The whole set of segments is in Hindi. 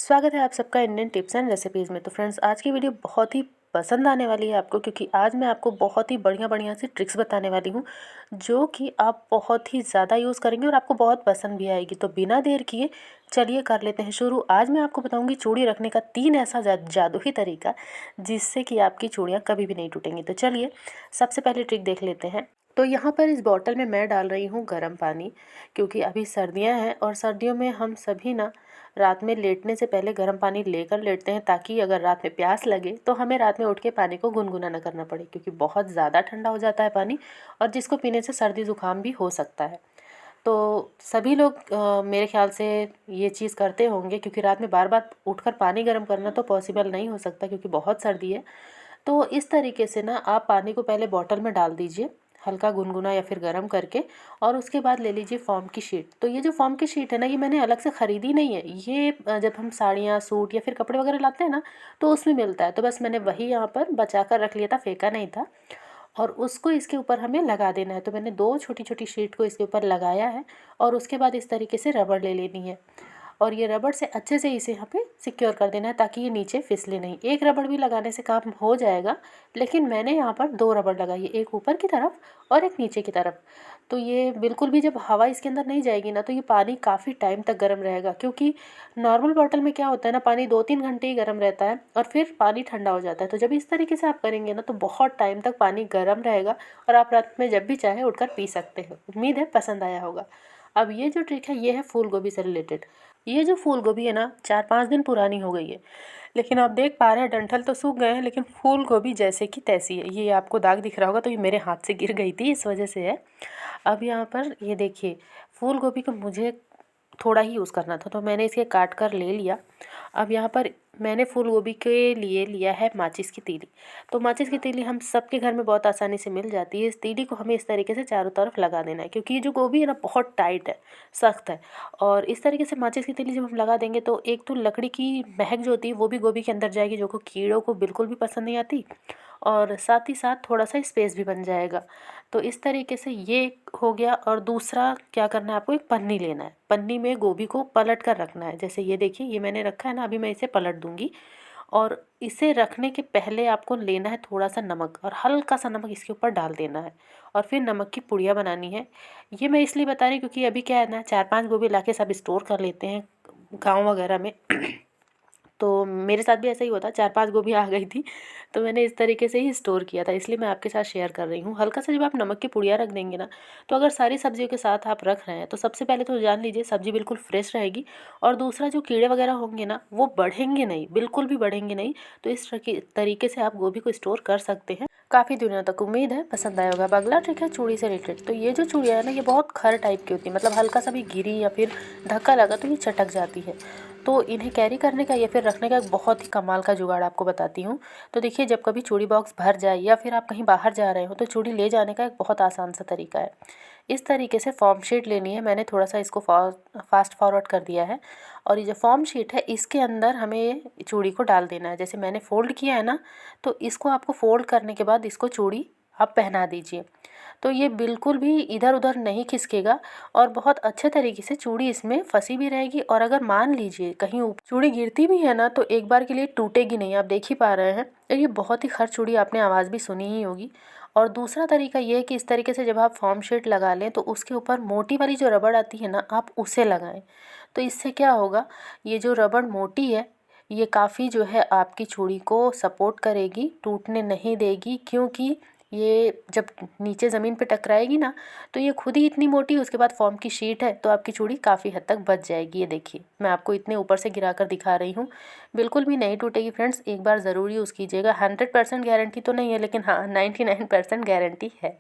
स्वागत है आप सबका इंडियन टिप्स एंड रेसिपीज़ में। तो फ्रेंड्स, आज की वीडियो बहुत ही पसंद आने वाली है आपको, क्योंकि आज मैं आपको बहुत ही बढ़िया सी ट्रिक्स बताने वाली हूँ जो कि आप बहुत ही ज़्यादा यूज़ करेंगे और आपको बहुत पसंद भी आएगी। तो बिना देर किए चलिए कर लेते हैं शुरू। आज मैं आपको बताऊँगी चूड़ी रखने का 3 ऐसा जादुई तरीका जिससे कि आपकी चूड़ियाँ कभी भी नहीं टूटेंगी। तो चलिए सबसे पहले ट्रिक देख लेते हैं। तो यहाँ पर इस बॉटल में मैं डाल रही हूँ गर्म पानी, क्योंकि अभी सर्दियाँ हैं और सर्दियों में हम सभी ना रात में लेटने से पहले गर्म पानी लेकर लेटते हैं, ताकि अगर रात में प्यास लगे तो हमें रात में उठ के पानी को गुनगुना ना करना पड़े, क्योंकि बहुत ज़्यादा ठंडा हो जाता है पानी और जिसको पीने से सर्दी ज़ुकाम भी हो सकता है। तो सभी लोग मेरे ख्याल से ये चीज़ करते होंगे, क्योंकि रात में बार बार उठकर पानी गर्म करना तो पॉसिबल नहीं हो सकता, क्योंकि बहुत सर्दी है। तो इस तरीके से ना आप पानी को पहले बॉटल में डाल दीजिए, हल्का गुनगुना या फिर गर्म करके, और उसके बाद ले लीजिए फ़ॉर्म की शीट। तो ये जो फ़ॉर्म की शीट है ना, ये मैंने अलग से ख़रीदी नहीं है। ये जब हम साड़ियाँ, सूट या फिर कपड़े वगैरह लाते हैं ना, तो उसमें मिलता है। तो बस मैंने वही यहाँ पर बचा कर रख लिया था, फेंका नहीं था। और उसको इसके ऊपर हमें लगा देना है। तो मैंने 2 छोटी-छोटी शीट को इसके ऊपर लगाया है और उसके बाद इस तरीके से रबड़ ले लेनी है और ये रबड़ से अच्छे से इसे यहाँ पे सिक्योर कर देना है, ताकि ये नीचे फिसले नहीं। एक रबड़ भी लगाने से काम हो जाएगा, लेकिन मैंने यहाँ पर 2 रबड़ लगाई है, एक ऊपर की तरफ और एक नीचे की तरफ। तो ये बिल्कुल भी जब हवा इसके अंदर नहीं जाएगी ना, तो ये पानी काफ़ी टाइम तक गर्म रहेगा, क्योंकि नॉर्मल बॉटल में क्या होता है ना, पानी 2-3 घंटे ही गर्म रहता है और फिर पानी ठंडा हो जाता है। तो जब इस तरीके से आप करेंगे ना, तो बहुत टाइम तक पानी गर्म रहेगा और आप रात में जब भी चाहे उठकर पी सकते हो। उम्मीद है पसंद आया होगा। अब ये जो ट्रिक है, ये है फूल गोभी से रिलेटेड। ये जो फूल गोभी है ना, 4-5 दिन पुरानी हो गई है, लेकिन आप देख पा रहे हैं डंठल तो सूख गए हैं, लेकिन फूल गोभी जैसे कि तैसी है। ये आपको दाग दिख रहा होगा, तो ये मेरे हाथ से गिर गई थी, इस वजह से है। अब यहाँ पर ये देखिए, फूल गोभी को मुझे थोड़ा ही यूज़ करना था, तो मैंने इसे काट कर ले लिया। अब यहाँ पर मैंने फूल गोभी के लिए लिया है माचिस की तीली। तो माचिस की तीली हम सबके घर में बहुत आसानी से मिल जाती है। इस तीली को हमें इस तरीके से चारों तरफ लगा देना है, क्योंकि ये जो गोभी है ना, बहुत टाइट है, सख्त है। और इस तरीके से माचिस की तीली जब हम लगा देंगे, तो एक तो लकड़ी की महक जो होती है वो भी गोभी के अंदर जाएगी, जो को कीड़ों को बिल्कुल भी पसंद नहीं आती, और साथ ही साथ थोड़ा सा स्पेस भी बन जाएगा। तो इस तरीके से ये हो गया। और दूसरा क्या करना है, आपको एक पन्नी लेना है। पन्नी में गोभी को पलट कर रखना है। जैसे ये देखिए, ये मैंने रखा है ना, अभी मैं इसे पलट दूंगी। और इसे रखने के पहले आपको लेना है थोड़ा सा नमक, और हल्का सा नमक इसके ऊपर डाल देना है, और फिर नमक की पुड़िया बनानी है। ये मैं इसलिए बता रही हूँ, क्योंकि अभी क्या है ना, 4-5 गोभी लाके सब स्टोर कर लेते हैं गाँव वगैरह में। तो मेरे साथ भी ऐसा ही हुआ था, 4-5 गोभी आ गई थी, तो मैंने इस तरीके से ही स्टोर किया था, इसलिए मैं आपके साथ शेयर कर रही हूँ। हल्का सा जब आप नमक की पुड़िया रख देंगे ना, तो अगर सारी सब्जियों के साथ आप रख रहे हैं, तो सबसे पहले तो जान लीजिए सब्ज़ी बिल्कुल फ्रेश रहेगी, और दूसरा जो कीड़े वगैरह होंगे ना, वो बढ़ेंगे नहीं, बिल्कुल भी बढ़ेंगे नहीं। तो इस तरीके से आप गोभी को स्टोर कर सकते हैं काफ़ी दिनों तक। उम्मीद है पसंद आया होगा। अब अगला ट्रिक है चूड़ी से रिलेटेड। तो ये जो चूड़ियाँ है ना, ये बहुत खर टाइप की होती है, मतलब हल्का सा भी गिरी या फिर धक्का लगा तो ये चटक जाती है। तो इन्हें कैरी करने का या फिर रखने का एक बहुत ही कमाल का जुगाड़ आपको बताती हूँ। तो देखिए, जब कभी चूड़ी बॉक्स भर जाए या फिर आप कहीं बाहर जा रहे हो, तो चूड़ी ले जाने का एक बहुत आसान सा तरीका है। इस तरीके से फॉर्म शीट लेनी है। मैंने थोड़ा सा इसको फास्ट फॉरवर्ड कर दिया है, और ये जो फॉर्म शीट है, इसके अंदर हमें चूड़ी को डाल देना है। जैसे मैंने फ़ोल्ड किया है ना, तो इसको आपको फ़ोल्ड करने के बाद इसको चूड़ी आप पहना दीजिए। तो ये बिल्कुल भी इधर उधर नहीं खिसकेगा, और बहुत अच्छे तरीके से चूड़ी इसमें फंसी भी रहेगी। और अगर मान लीजिए कहीं चूड़ी गिरती भी है ना, तो एक बार के लिए टूटेगी नहीं। आप देख ही पा रहे हैं, और ये बहुत ही खर चूड़ी, आपने आवाज़ भी सुनी ही होगी। और दूसरा तरीका ये है कि इस तरीके से जब आप फॉर्म शीट लगा लें, तो उसके ऊपर मोटी वाली जो रबड़ आती है ना, आप उसे लगाएं। तो इससे क्या होगा, ये जो रबड़ मोटी है, ये काफ़ी जो है आपकी चूड़ी को सपोर्ट करेगी, टूटने नहीं देगी। क्योंकि ये जब नीचे ज़मीन पे टकराएगी ना, तो ये खुद ही इतनी मोटी है, उसके बाद फॉर्म की शीट है, तो आपकी चूड़ी काफ़ी हद तक बच जाएगी। ये देखिए, मैं आपको इतने ऊपर से गिरा कर दिखा रही हूँ, बिल्कुल भी नहीं टूटेगी फ्रेंड्स। एक बार ज़रूर यूज़ कीजिएगा। 100% गारंटी तो नहीं है, लेकिन हाँ 99% गारंटी है।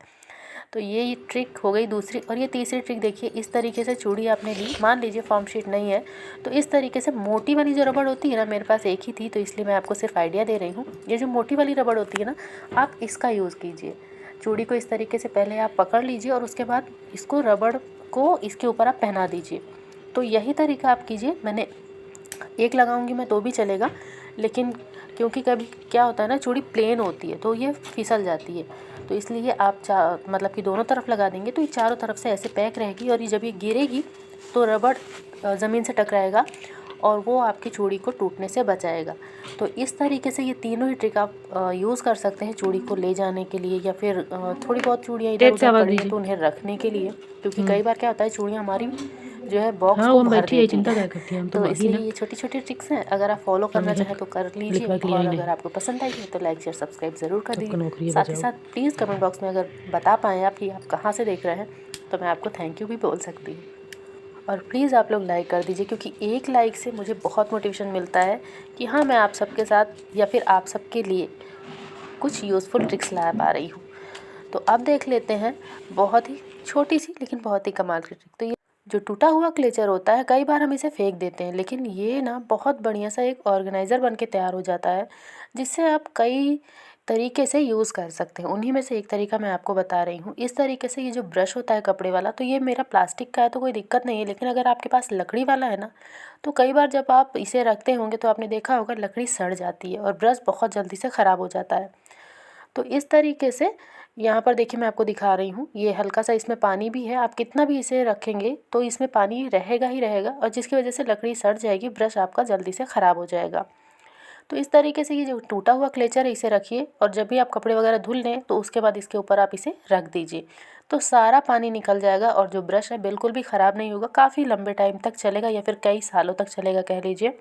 तो ये ट्रिक हो गई दूसरी। और ये तीसरी ट्रिक देखिए, इस तरीके से चूड़ी आपने ली, मान लीजिए फॉर्म शीट नहीं है, तो इस तरीके से मोटी वाली जो रबड़ होती है ना, मेरे पास एक ही थी, तो इसलिए मैं आपको सिर्फ आइडिया दे रही हूँ। ये जो मोटी वाली रबड़ होती है ना, आप इसका यूज़ कीजिए। चूड़ी को इस तरीके से पहले आप पकड़ लीजिए, और उसके बाद इसको रबड़ को इसके ऊपर आप पहना दीजिए। तो यही तरीका आप कीजिए। मैंने एक लगाऊंगी मैं तो भी चलेगा, लेकिन क्योंकि कभी क्या होता है ना, चूड़ी प्लेन होती है तो ये फिसल जाती है, तो इसलिए आप मतलब कि दोनों तरफ लगा देंगे, तो ये चारों तरफ से ऐसे पैक रहेगी। और ये जब ये गिरेगी, तो रबड़ ज़मीन से टकराएगा, और वो आपकी चूड़ी को टूटने से बचाएगा। तो इस तरीके से ये तीनों ही ट्रिक आप यूज़ कर सकते हैं चूड़ी को ले जाने के लिए, या फिर थोड़ी बहुत चूड़ियाँ इधर उधर पड़ी हैं तो उन्हें रखने के लिए, क्योंकि कई बार क्या होता है चूड़ियाँ हमारी जो है बॉक्स को भर देती हैं। तो इसलिए ये छोटी छोटी ट्रिक्स हैं, अगर आप फॉलो करना चाहें तो कर लीजिए। और अगर आपको पसंद आई है तो लाइक शेयर सब्सक्राइब ज़रूर कर दीजिए। साथ ही साथ प्लीज़ कमेंट बॉक्स में अगर बता पाएँ आप कि आप कहाँ से देख रहे हैं तो मैं आपको थैंक यू भी बोल सकती हूँ। और प्लीज़ आप लोग लाइक कर दीजिए, क्योंकि एक लाइक से मुझे बहुत मोटिवेशन मिलता है कि हाँ, मैं आप सबके साथ या फिर आप सबके लिए कुछ यूज़फुल ट्रिक्स ला पा रही हूँ। तो अब देख लेते हैं बहुत ही छोटी सी लेकिन बहुत ही कमाल की ट्रिक। तो ये जो टूटा हुआ क्लेचर होता है, कई बार हम इसे फेंक देते हैं, लेकिन ये ना बहुत बढ़िया सा एक ऑर्गेनाइज़र बन के तैयार हो जाता है, जिससे आप कई तरीके से यूज़ कर सकते हैं। उन्हीं में से एक तरीका मैं आपको बता रही हूँ। इस तरीके से ये जो ब्रश होता है कपड़े वाला, तो ये मेरा प्लास्टिक का है तो कोई दिक्कत नहीं है, लेकिन अगर आपके पास लकड़ी वाला है ना, तो कई बार जब आप इसे रखते होंगे तो आपने देखा होगा लकड़ी सड़ जाती है और ब्रश बहुत जल्दी से ख़राब हो जाता है। तो इस तरीके से यहाँ पर देखिए मैं आपको दिखा रही हूँ, ये हल्का सा इसमें पानी भी है। आप कितना भी इसे रखेंगे तो इसमें पानी रहेगा ही रहेगा, और जिसकी वजह से लकड़ी सड़ जाएगी, ब्रश आपका जल्दी से ख़राब हो जाएगा। तो इस तरीके से ये जो टूटा हुआ क्लेचर है इसे रखिए, और जब भी आप कपड़े वगैरह धुल लें तो उसके बाद इसके ऊपर आप इसे रख दीजिए, तो सारा पानी निकल जाएगा और जो ब्रश है बिल्कुल भी ख़राब नहीं होगा, काफ़ी लंबे टाइम तक चलेगा या फिर कई सालों तक चलेगा कह लीजिए।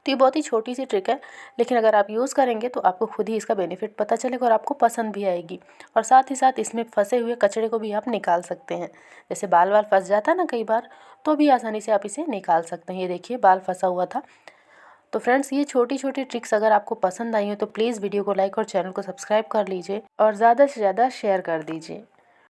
तो ये बहुत ही छोटी सी ट्रिक है, लेकिन अगर आप यूज़ करेंगे तो आपको खुद ही इसका बेनिफिट पता चलेगा और आपको पसंद भी आएगी। और साथ ही साथ इसमें फंसे हुए कचरे को भी आप निकाल सकते हैं, जैसे बाल वाल फंस जाता है ना कई बार, तो भी आसानी से आप इसे निकाल सकते हैं। ये देखिए बाल फंसा हुआ था। तो फ्रेंड्स, ये छोटी छोटी ट्रिक्स अगर आपको पसंद आई हो तो प्लीज़ वीडियो को लाइक और चैनल को सब्सक्राइब कर लीजिए और ज़्यादा से ज़्यादा शेयर कर दीजिए।